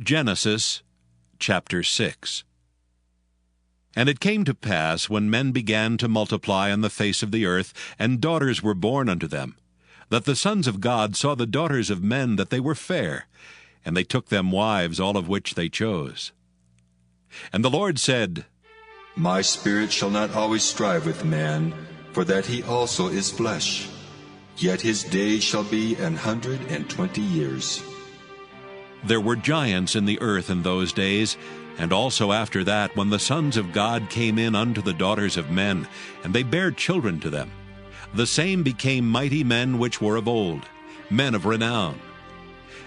Genesis chapter 6. And it came to pass, when men began to multiply on the face of the earth, and daughters were born unto them, that the sons of God saw the daughters of men that they were fair, and they took them wives, all of which they chose. And the Lord said, My spirit shall not always strive with man, for that he also is flesh. Yet his days shall be 120 years. There were giants in the earth in those days, and also after that, when the sons of God came in unto the daughters of men, and they bare children to them. The same became mighty men which were of old, men of renown.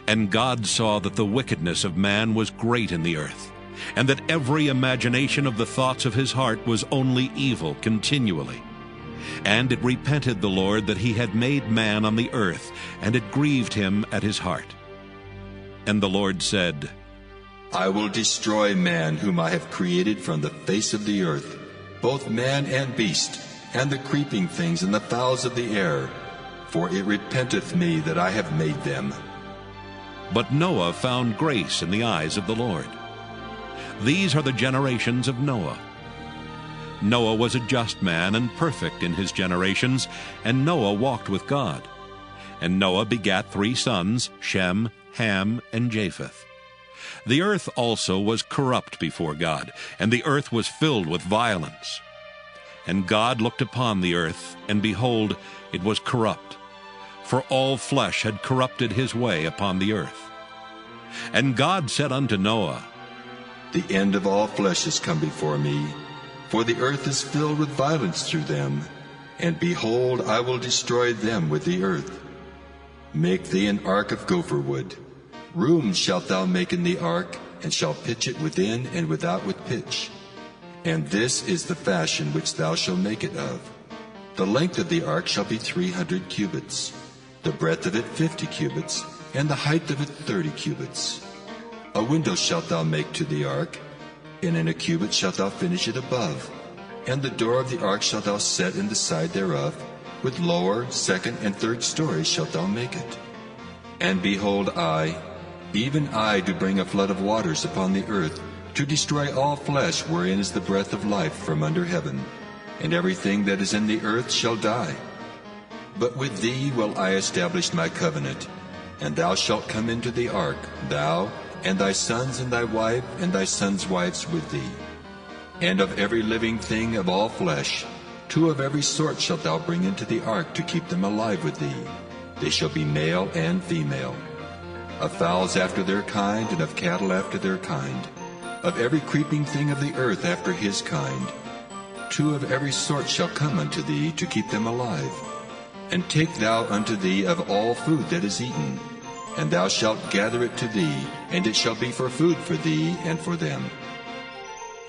And God saw that the wickedness of man was great in the earth, and that every imagination of the thoughts of his heart was only evil continually. And it repented the Lord that he had made man on the earth, and it grieved him at his heart. And the Lord said, I will destroy man whom I have created from the face of the earth, both man and beast, and the creeping things and the fowls of the air, for it repenteth me that I have made them. But Noah found grace in the eyes of the Lord. These are the generations of Noah. Noah was a just man and perfect in his generations, and Noah walked with God. And Noah begat 3 sons, Shem, Ham, and Japheth. The earth also was corrupt before God, and the earth was filled with violence. And God looked upon the earth, and behold, it was corrupt, for all flesh had corrupted his way upon the earth. And God said unto Noah, The end of all flesh is come before me, for the earth is filled with violence through them, and behold, I will destroy them with the earth. Make thee an ark of gopher wood. Rooms shalt thou make in the ark, and shalt pitch it within and without with pitch. And this is the fashion which thou shalt make it of. The length of the ark shall be 300 cubits, the breadth of it 50 cubits, and the height of it 30 cubits. A window shalt thou make to the ark, and in a cubit shalt thou finish it above. And the door of the ark shalt thou set in the side thereof, with lower, second, and third stories shalt thou make it. And behold, I, even I, do bring a flood of waters upon the earth, to destroy all flesh wherein is the breath of life from under heaven, and everything that is in the earth shall die. But with thee will I establish my covenant, and thou shalt come into the ark, thou, and thy sons, and thy wife, and thy sons' wives with thee. And of every living thing of all flesh, 2 of every sort shalt thou bring into the ark to keep them alive with thee. They shall be male and female. Of fowls after their kind, and of cattle after their kind. Of every creeping thing of the earth after his kind. 2 of every sort shall come unto thee to keep them alive. And take thou unto thee of all food that is eaten, and thou shalt gather it to thee, and it shall be for food for thee and for them.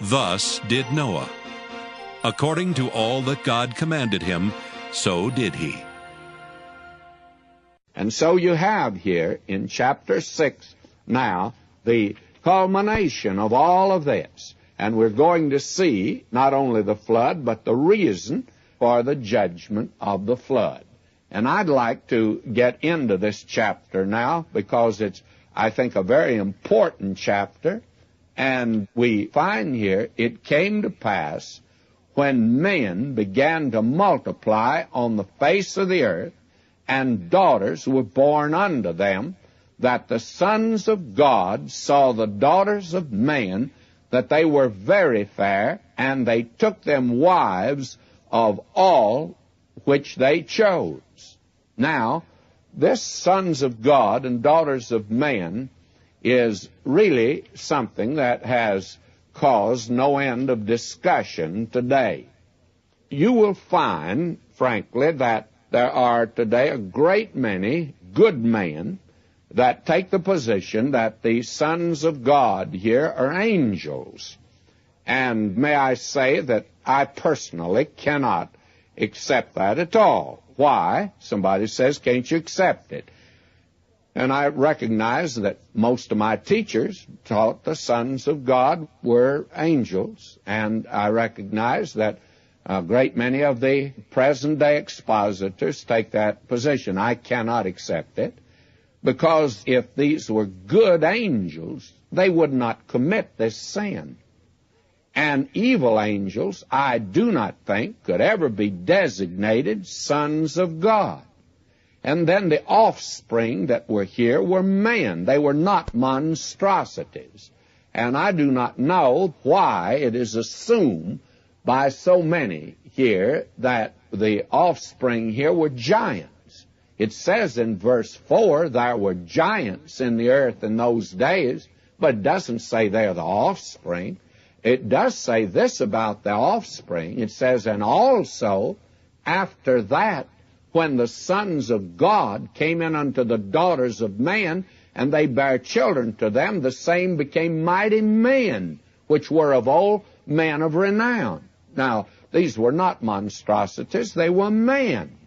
Thus did Noah. According to all that God commanded him, so did he. And so you have here in chapter 6 now the culmination of all of this. And we're going to see not only the flood, but the reason for the judgment of the flood. And I'd like to get into this chapter now because it's, I think, a very important chapter. And we find here, it came to pass when men began to multiply on the face of the earth, and daughters were born unto them, that the sons of God saw the daughters of men, that they were very fair, and they took them wives of all which they chose. Now, this sons of God and daughters of men is really something that has caused no end of discussion today. You will find, frankly, that there are today a great many good men that take the position that the sons of God here are angels. And may I say that I personally cannot accept that at all. Why? Somebody says, can't you accept it? And I recognize that most of my teachers taught the sons of God were angels, and I recognize that a great many of the present-day expositors take that position. I cannot accept it. because if these were good angels, they would not commit this sin. And evil angels, I do not think, could ever be designated sons of God. And then the offspring that were here were men. They were not monstrosities. And I do not know why it is assumed by so many here that the offspring here were giants. It says in verse 4, there were giants in the earth in those days, but it doesn't say they're the offspring. It does say this about the offspring. It says, and also after that, when the sons of God came in unto the daughters of man, and they bare children to them, the same became mighty men, which were of old men of renown. Now, these were not monstrosities, they were men.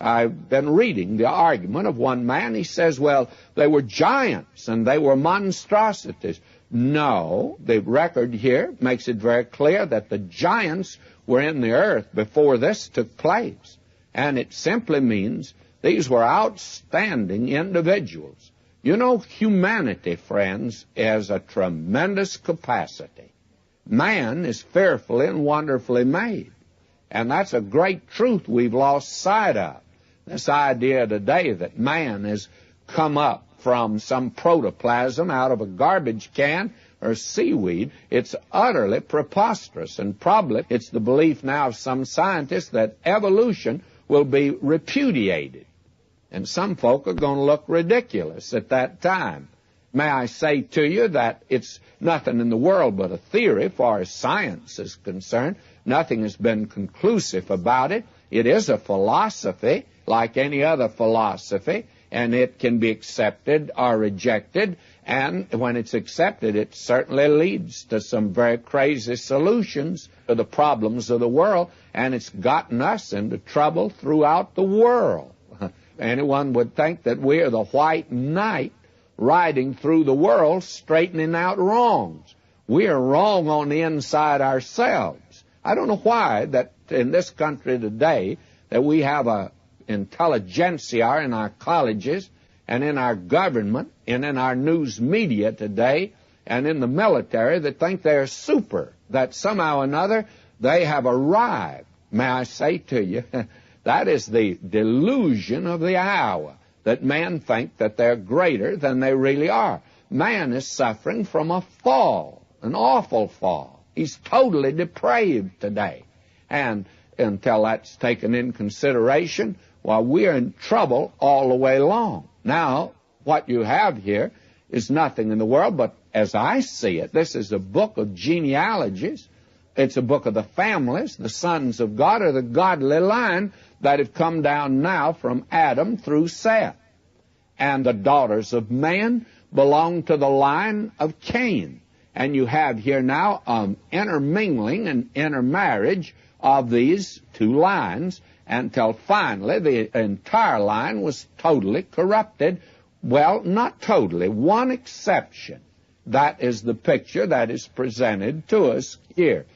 I've been reading the argument of one man. He says, well, they were giants and they were monstrosities. No, the record here makes it very clear that the giants were in the earth before this took place. And it simply means these were outstanding individuals. You know, humanity, friends, has a tremendous capacity. Man is fearfully and wonderfully made. And that's a great truth we've lost sight of. This idea today that man has come up from some protoplasm out of a garbage can or seaweed, it's utterly preposterous. And probably it's the belief now of some scientists that evolution will be repudiated. And some folk are going to look ridiculous at that time. May I say to you that it's nothing in the world but a theory, far as science is concerned. Nothing has been conclusive about it. It is a philosophy, like any other philosophy, and it can be accepted or rejected. And when it's accepted, it certainly leads to some very crazy solutions to the problems of the world, and it's gotten us into trouble throughout the world. Anyone would think that we are the white knight riding through the world straightening out wrongs. We are wrong on the inside ourselves. I don't know why that in this country today that we have a intelligentsia in our colleges and in our government and in our news media today and in the military that think they're super, that somehow or another they have arrived. May I say to you, that is the delusion of the hour, that men think that they're greater than they really are. Man is suffering from a fall, an awful fall. He's totally depraved today. And until that's taken in consideration, well, we're in trouble all the way along. Now, what you have here is nothing in the world, but as I see it, this is a book of genealogies. It's a book of the families, the sons of God, or the godly line that have come down now from Adam through Seth. And the daughters of man belong to the line of Cain. And you have here now intermingling and intermarriage of these two lines until finally the entire line was totally corrupted. Well, not totally. One exception. That is the picture that is presented to us here.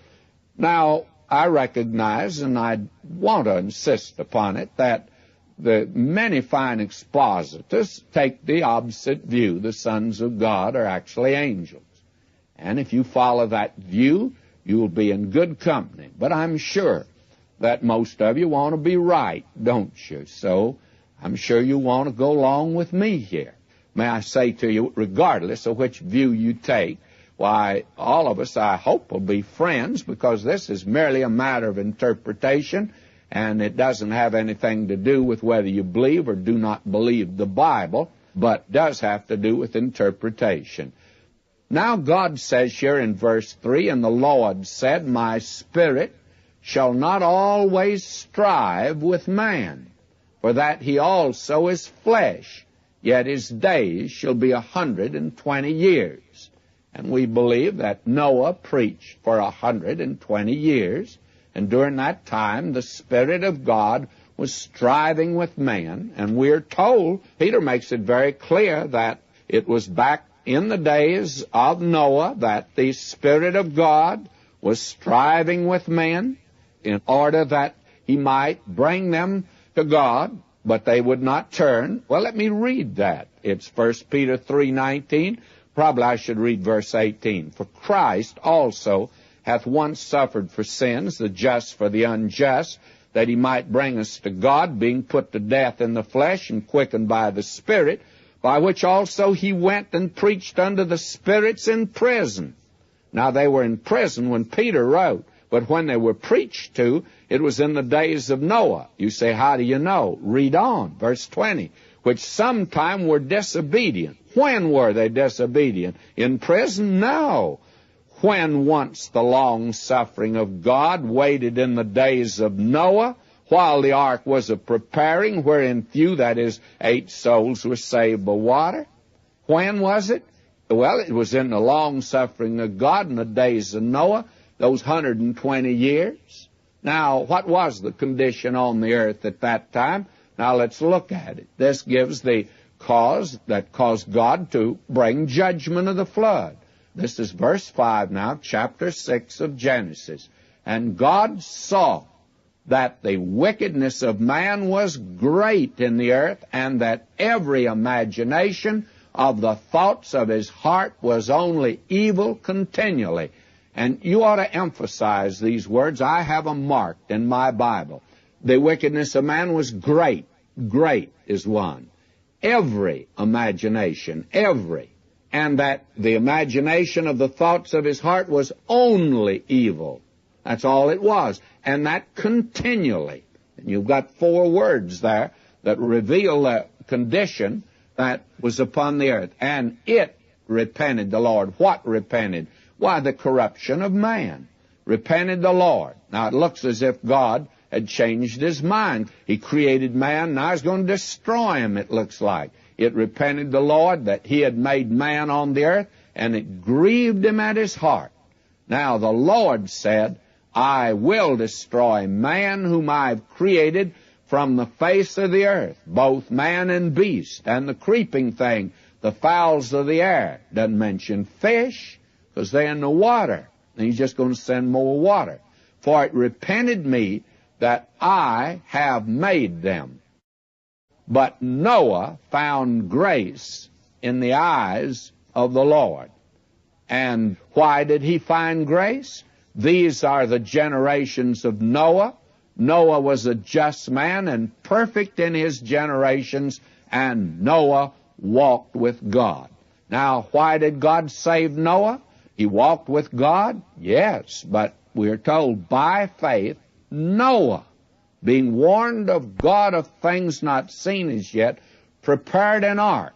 Now, I recognize, and I want to insist upon it, that the many fine expositors take the opposite view. The sons of God are actually angels. And if you follow that view, you'll be in good company. But I'm sure that most of you want to be right, don't you? So I'm sure you want to go along with me here. May I say to you, regardless of which view you take, why, all of us, I hope, will be friends, because this is merely a matter of interpretation, and it doesn't have anything to do with whether you believe or do not believe the Bible, but does have to do with interpretation. Now God says here in verse 3, and the Lord said, my spirit shall not always strive with man, for that he also is flesh, yet his days shall be 120 years. And we believe that Noah preached for 120 years, and during that time the Spirit of God was striving with man, and we're told, Peter makes it very clear, that it was back in the days of Noah that the Spirit of God was striving with men in order that he might bring them to God. but they would not turn. Well, let me read that. It's 1 Peter 3:19. Probably I should read verse 18. For Christ also hath once suffered for sins, the just for the unjust, that he might bring us to God, being put to death in the flesh and quickened by the Spirit, by which also he went and preached unto the spirits in prison. Now they were in prison when Peter wrote, but when they were preached to, it was in the days of Noah. You say, how do you know? Read on, verse 20, which sometime were disobedient. When were they disobedient? In prison? No. When once the long-suffering of God waited in the days of Noah, while the ark was a-preparing, wherein few, that is, 8 souls, were saved by water. When was it? Well, it was in the long-suffering of God in the days of Noah, those 120 years. Now, what was the condition on the earth at that time? Now, let's look at it. This gives the cause that caused God to bring judgment of the flood. This is verse 5 now, chapter 6 of Genesis. And God saw that the wickedness of man was great in the earth, and that every imagination of the thoughts of his heart was only evil continually. And you ought to emphasize these words. I have them marked in my Bible. The wickedness of man was great. Great is one. Every imagination, every. And that the imagination of the thoughts of his heart was only evil. That's all it was. And that continually. And you've got 4 words there that reveal the condition that was upon the earth. And it repented the Lord. What repented? Why, the corruption of man. Repented the Lord. Now, it looks as if God had changed his mind. He created man, now he's going to destroy him, it looks like. It repented the Lord that he had made man on the earth, and it grieved him at his heart. Now, the Lord said, I will destroy man whom I have created from the face of the earth, both man and beast, and the creeping thing, the fowls of the air. Doesn't mention fish, because they're in the water. And he's just going to send more water. For it repented me that I have made them. But Noah found grace in the eyes of the Lord. And why did he find grace? These are the generations of Noah. Noah was a just man and perfect in his generations, and Noah walked with God. Now, why did God save Noah? He walked with God? Yes, but we're told by faith, Noah, being warned of God of things not seen as yet, prepared an ark.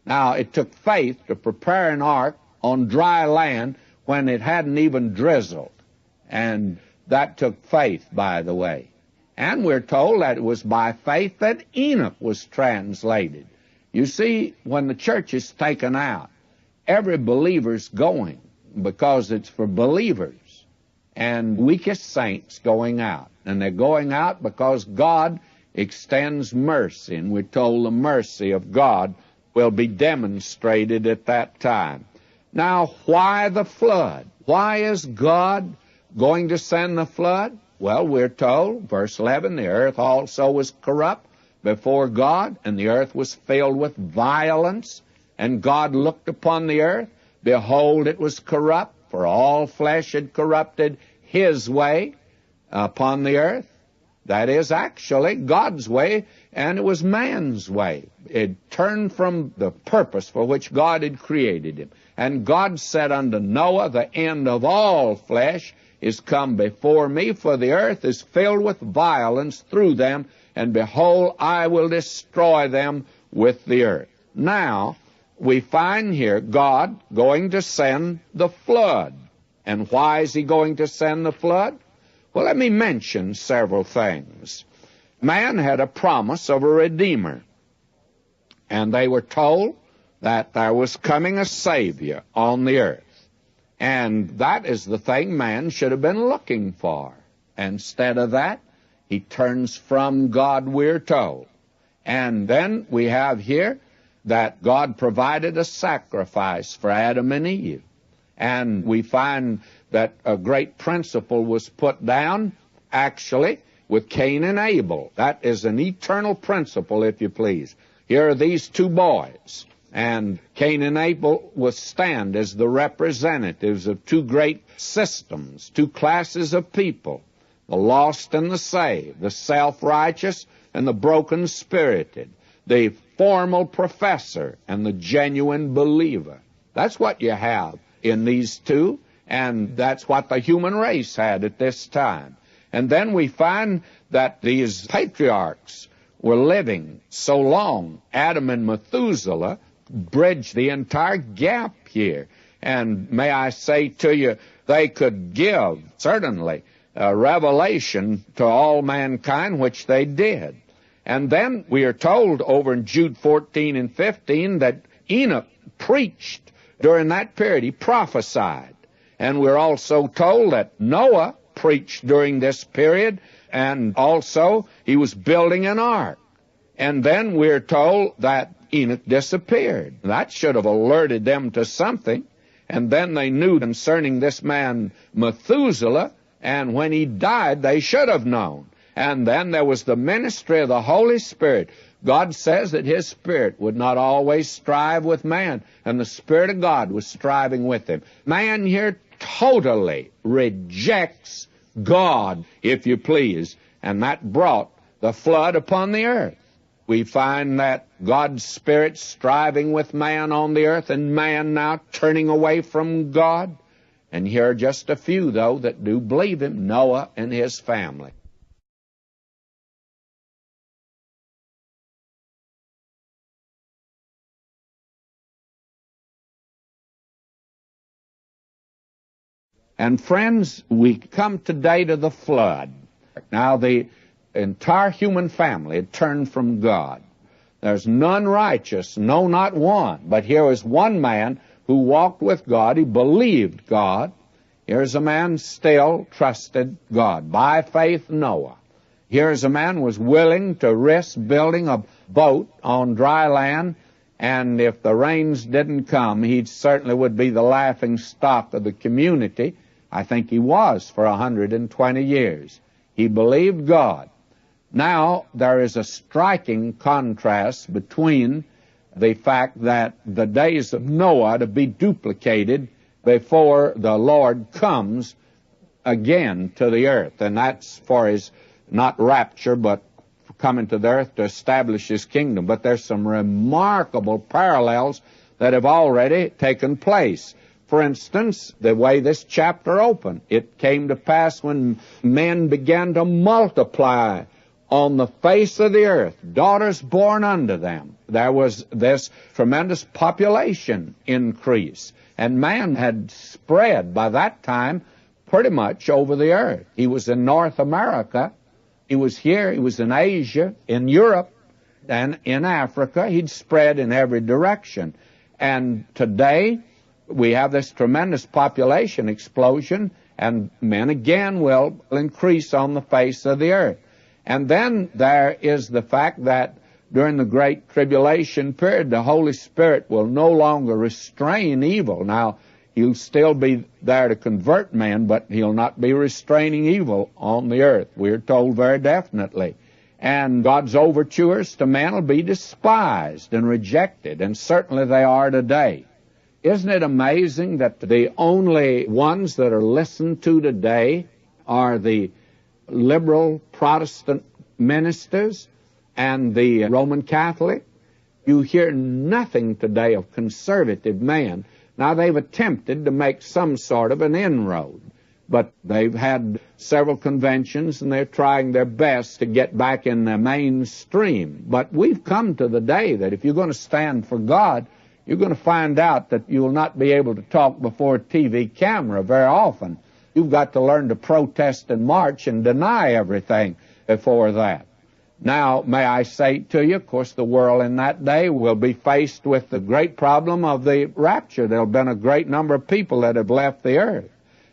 Now, it took faith to prepare an ark on dry land when it hadn't even drizzled. And that took faith, by the way. And we're told that it was by faith that Enoch was translated. You see, when the church is taken out, every believer's going because it's for believers. And weakest saints going out. And they're going out because God extends mercy. And we're told the mercy of God will be demonstrated at that time. Now, why the flood? Why is God going to send the flood? Well, we're told, verse 11, the earth also was corrupt before God, and the earth was filled with violence. And God looked upon the earth. Behold, it was corrupt, for all flesh had corrupted his way upon the earth. That is actually God's way, and it was man's way. It turned from the purpose for which God had created him. And God said unto Noah, the end of all flesh is come before me, for the earth is filled with violence through them, and behold, I will destroy them with the earth. Now, we find here God going to send the flood. And why is he going to send the flood? Well, let me mention several things. Man had a promise of a Redeemer, and they were told that there was coming a Savior on the earth. And that is the thing man should have been looking for. Instead of that, he turns from God, we're told. And then we have here that God provided a sacrifice for Adam and Eve. And we find that a great principle was put down. Actually, with Cain and Abel. That is an eternal principle, if you please. Here are these two boys, and Cain and Abel will stand as the representatives of two great systems, two classes of people, the lost and the saved, the self-righteous and the broken-spirited, the formal professor and the genuine believer. That's what you have in these two, and that's what the human race had at this time. And then we find that these patriarchs were living so long. Adam and Methuselah bridged the entire gap here. And may I say to you, they could give, certainly, a revelation to all mankind, which they did. And then we are told over in Jude 14 and 15 that Enoch preached during that period. He prophesied. And we're also told that Noah preached during this period, and also he was building an ark. And then we're told that Enoch disappeared. That should have alerted them to something. And then they knew concerning this man Methuselah, and when he died, they should have known. And then there was the ministry of the Holy Spirit. God says that His Spirit would not always strive with man, and the Spirit of God was striving with him. Man here totally rejects God, if you please, and that brought the flood upon the earth. We find that God's Spirit striving with man on the earth, and man now turning away from God. And here are just a few, though, that do believe Him, Noah and his family. And friends, we come today to the flood. Now, the entire human family had turned from God. There's none righteous, no, not one. But here was one man who walked with God. He believed God. Here's a man still trusted God. By faith, Noah. Here's a man who was willing to risk building a boat on dry land, and if the rains didn't come, he certainly would be the laughing stock of the community. I think he was for 120 years. He believed God. Now, there is a striking contrast between the fact that the days of Noah to be duplicated before the Lord comes again to the earth. And that's for His, not rapture, but coming to the earth to establish His kingdom. But there's some remarkable parallels that have already taken place. For instance, the way this chapter opened, it came to pass when men began to multiply on the face of the earth, daughters born unto them. There was this tremendous population increase, and man had spread by that time pretty much over the earth. He was in North America, he was here, he was in Asia, in Europe, and in Africa. He'd spread in every direction. And today, we have this tremendous population explosion, and men again will increase on the face of the earth. And then there is the fact that during the Great Tribulation period, the Holy Spirit will no longer restrain evil. Now, He'll still be there to convert men, but He'll not be restraining evil on the earth. We're told very definitely. And God's overtures to men will be despised and rejected, and certainly they are today. Isn't it amazing that the only ones that are listened to today are the liberal Protestant ministers and the Roman Catholic? You hear nothing today of conservative men. Now, they've attempted to make some sort of an inroad, but they've had several conventions, and they're trying their best to get back in the mainstream. But we've come to the day that if you're going to stand for God, you're going to find out that you will not be able to talk before a TV camera very often. You've got to learn to protest and march and deny everything before that. Now, may I say to you, of course, the world in that day will be faced with the great problem of the rapture. There have been a great number of people that have left the earth.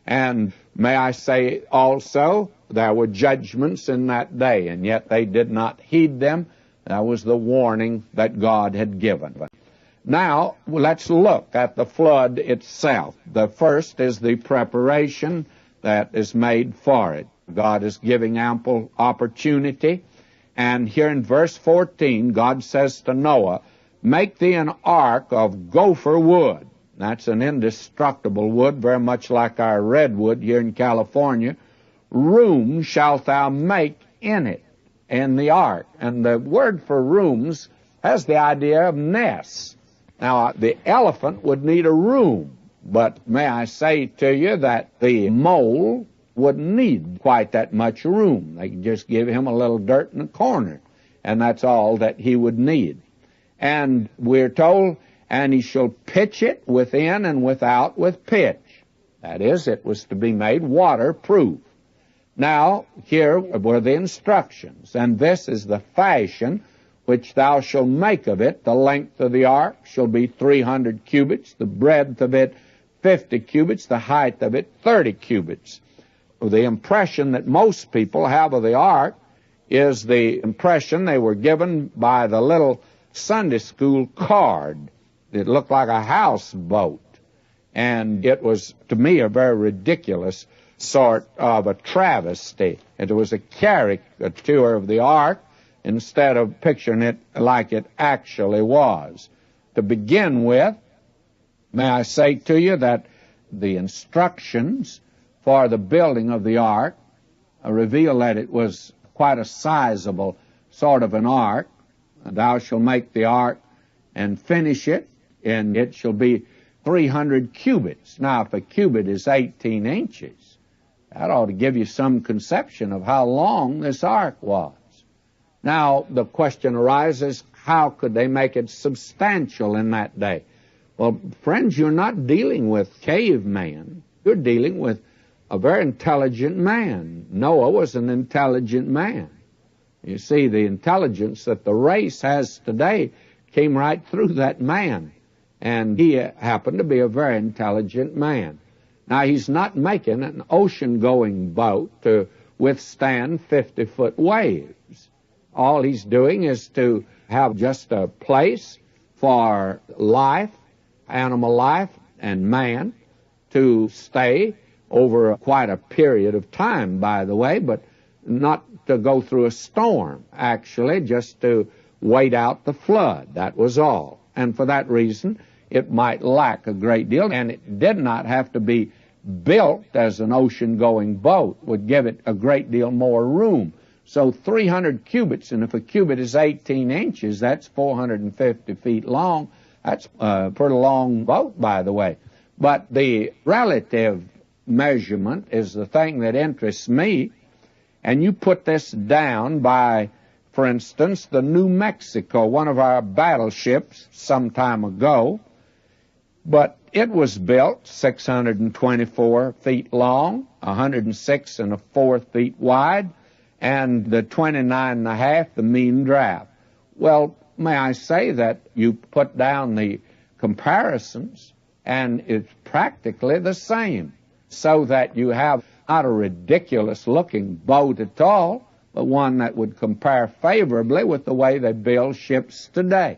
And may I say also, there were judgments in that day, and yet they did not heed them. That was the warning that God had given. Now, let's look at the flood itself. The first is the preparation that is made for it. God is giving ample opportunity. And here in verse 14, God says to Noah, "Make thee an ark of gopher wood." That's an indestructible wood, very much like our redwood here in California. "Rooms shalt thou make in it," in the ark. And the word for rooms has the idea of nests. Now, the elephant would need a room, but may I say to you that the mole wouldn't need quite that much room. They could just give him a little dirt in the corner, and that's all that he would need. And we're told, "And he shall pitch it within and without with pitch." That is, it was to be made waterproof. Now, here were the instructions, "And this is the fashion which thou shalt make of it. The length of the ark shall be 300 cubits, the breadth of it 50 cubits, the height of it 30 cubits. The impression that most people have of the ark is the impression they were given by the little Sunday school card. It looked like a houseboat, and it was, to me, a very ridiculous sort of a travesty. It was a caricature of the ark instead of picturing it like it actually was. To begin with, may I say to you that the instructions for the building of the ark reveal that it was quite a sizable sort of an ark. "Thou shalt make the ark and finish it, and it shall be 300 cubits. Now, if a cubit is 18 inches, that ought to give you some conception of how long this ark was. Now, the question arises, how could they make it substantial in that day? Well, friends, you're not dealing with caveman. You're dealing with a very intelligent man. Noah was an intelligent man. You see, the intelligence that the race has today came right through that man, and he happened to be a very intelligent man. Now, he's not making an ocean-going boat to withstand 50-foot waves. All he's doing is to have just a place for life, animal life, and man to stay over quite a period of time, by the way, but not to go through a storm, actually, just to wait out the flood. That was all. And for that reason, it might lack a great deal, and it did not have to be built as an ocean-going boat, would give it a great deal more room. So 300 cubits, and if a cubit is 18 inches, that's 450 feet long. That's a pretty long boat, by the way. But the relative measurement is the thing that interests me, and you put this down by, for instance, the New Mexico, one of our battleships some time ago, but it was built 624 feet long, 106 1/4 feet wide, and the 29 1/2 the mean draft. Well, may I say that you put down the comparisons, and it's practically the same, so that you have not a ridiculous-looking boat at all, but one that would compare favorably with the way they build ships today.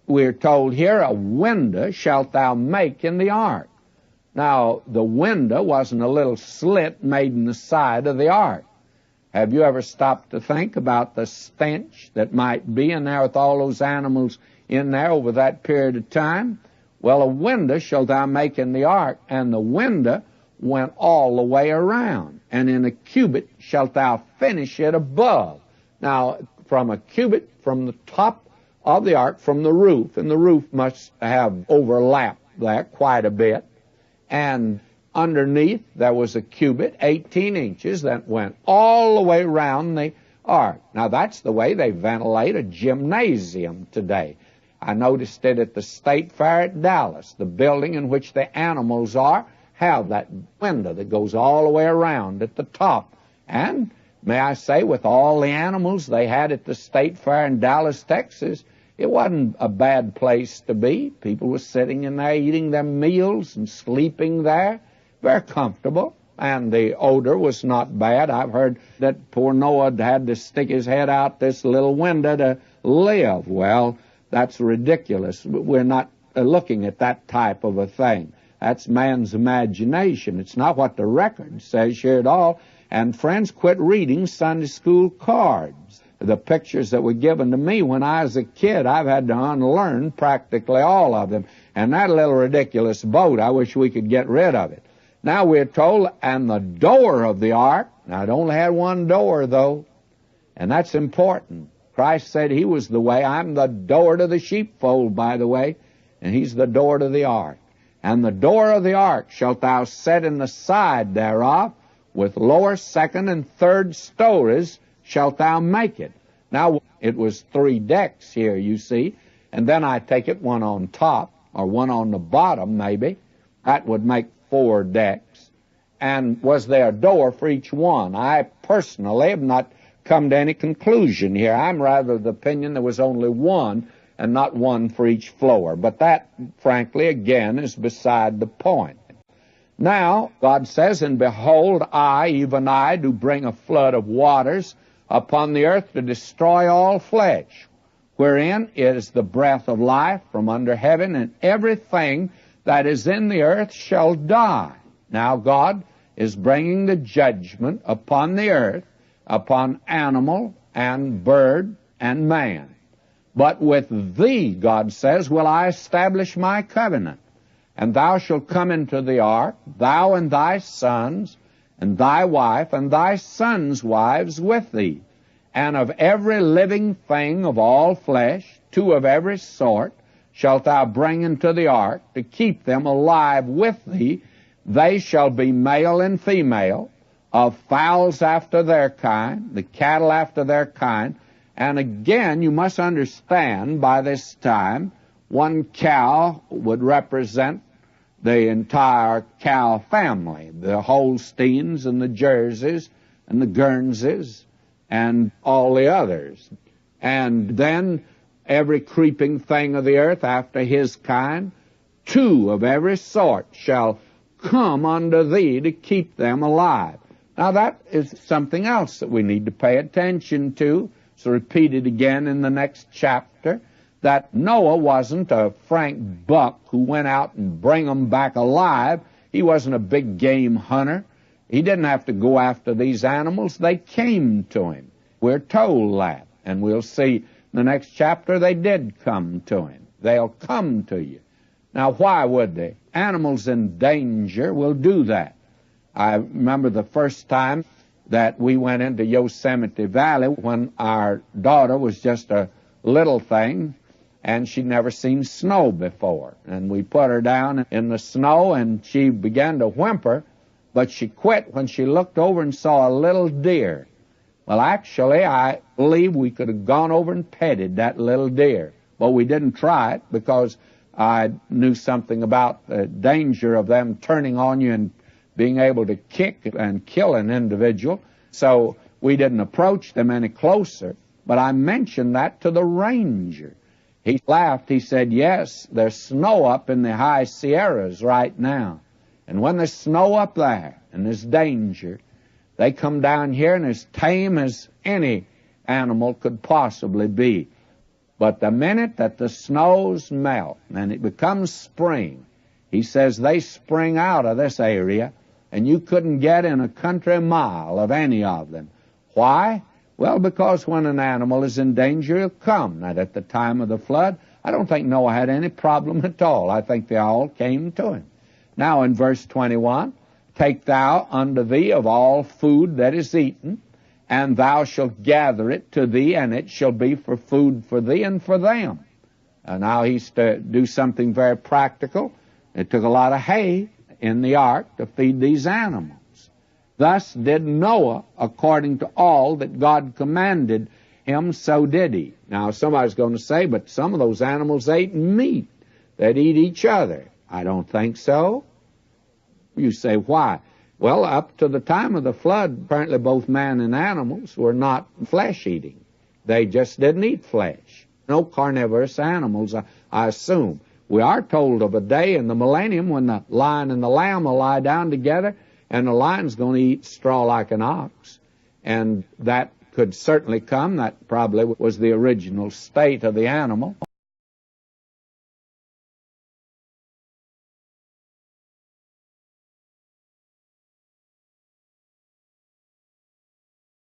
We're told here, "A window shalt thou make in the ark." Now, the window wasn't a little slit made in the side of the ark. Have you ever stopped to think about the stench that might be in there with all those animals in there over that period of time? Well, "A window shalt thou make in the ark," and the window went all the way around. "And in a cubit shalt thou finish it above." Now, from a cubit, from the top of the ark, from the roof, and the roof must have overlapped that quite a bit, and underneath there was a cubit, 18 inches, that went all the way around the ark. Now, that's the way they ventilate a gymnasium today. I noticed it at the State Fair at Dallas. The building in which the animals are have that window that goes all the way around at the top. And may I say, with all the animals they had at the State Fair in Dallas, Texas, it wasn't a bad place to be. People were sitting in there eating their meals and sleeping there. Very comfortable. And the odor was not bad. I've heard that poor Noah had to stick his head out this little window to live. Well, that's ridiculous. We're not looking at that type of a thing. That's man's imagination. It's not what the record says here at all. And friends, quit reading Sunday school cards. The pictures that were given to me when I was a kid, I've had to unlearn practically all of them. And that little ridiculous boat, I wish we could get rid of it. Now we're told, and the door of the ark, now it only had one door though, and that's important. Christ said he was the way. I'm the door to the sheepfold, by the way, and he's the door to the ark. And the door of the ark shalt thou set in the side thereof, with lower, second, and third stories shalt thou make it. Now, it was 3 decks here, you see, and then I take it one on top, or one on the bottom, maybe. That would make 4 decks. And was there a door for each one? I personally have not come to any conclusion here. I'm rather of the opinion there was only one, and not one for each floor. But that, frankly, again, is beside the point. Now, God says, and behold, I, even I, do bring a flood of waters upon the earth to destroy all flesh, wherein is the breath of life from under heaven, and everything that is in the earth shall die. Now, God is bringing the judgment upon the earth, upon animal and bird and man. But with thee, God says, will I establish my covenant. And thou shalt come into the ark, thou and thy sons, and thy wife, and thy sons' wives with thee. And of every living thing of all flesh, 2 of every sort, shalt thou bring into the ark, to keep them alive with thee. They shall be male and female, of fowls after their kind, the cattle after their kind. And again, you must understand, by this time, one cow would represent the entire cow family, the Holsteins and the Jerseys and the Guernseys and all the others. And then every creeping thing of the earth after his kind, 2 of every sort shall come unto thee to keep them alive. Now that is something else that we need to pay attention to. It's repeated again in the next chapter, that Noah wasn't a Frank Buck who went out and bring them back alive. He wasn't a big game hunter. He didn't have to go after these animals. They came to him. We're told that. And we'll see in the next chapter they did come to him. They'll come to you. Now, why would they? Animals in danger will do that. I remember the first time that we went into Yosemite Valley when our daughter was just a little thing, and she'd never seen snow before. And we put her down in the snow, and she began to whimper, but she quit when she looked over and saw a little deer. Well, actually, I believe we could have gone over and petted that little deer, but we didn't try it because I knew something about the danger of them turning on you and being able to kick and kill an individual, so we didn't approach them any closer. But I mentioned that to the ranger. He laughed. He said, yes, there's snow up in the high Sierras right now. And when there's snow up there and there's danger, they come down here and as tame as any animal could possibly be. But the minute that the snows melt and it becomes spring, he says they spring out of this area, and you couldn't get in a country mile of any of them. Why? Well, because when an animal is in danger, he'll come. Now, at the time of the flood, I don't think Noah had any problem at all. I think they all came to him. Now, in verse 21, take thou unto thee of all food that is eaten, and thou shalt gather it to thee, and it shall be for food for thee and for them. Now, he's to do something very practical. It took a lot of hay in the ark to feed these animals. Thus did Noah, according to all that God commanded him, so did he. Now, somebody's going to say, but some of those animals ate meat. They'd eat each other. I don't think so. You say, why? Well, up to the time of the flood, apparently both man and animals were not flesh-eating. They just didn't eat flesh. No carnivorous animals, I assume. We are told of a day in the millennium when the lion and the lamb will lie down together, and the lion's going to eat straw like an ox. And that could certainly come. That probably was the original state of the animal.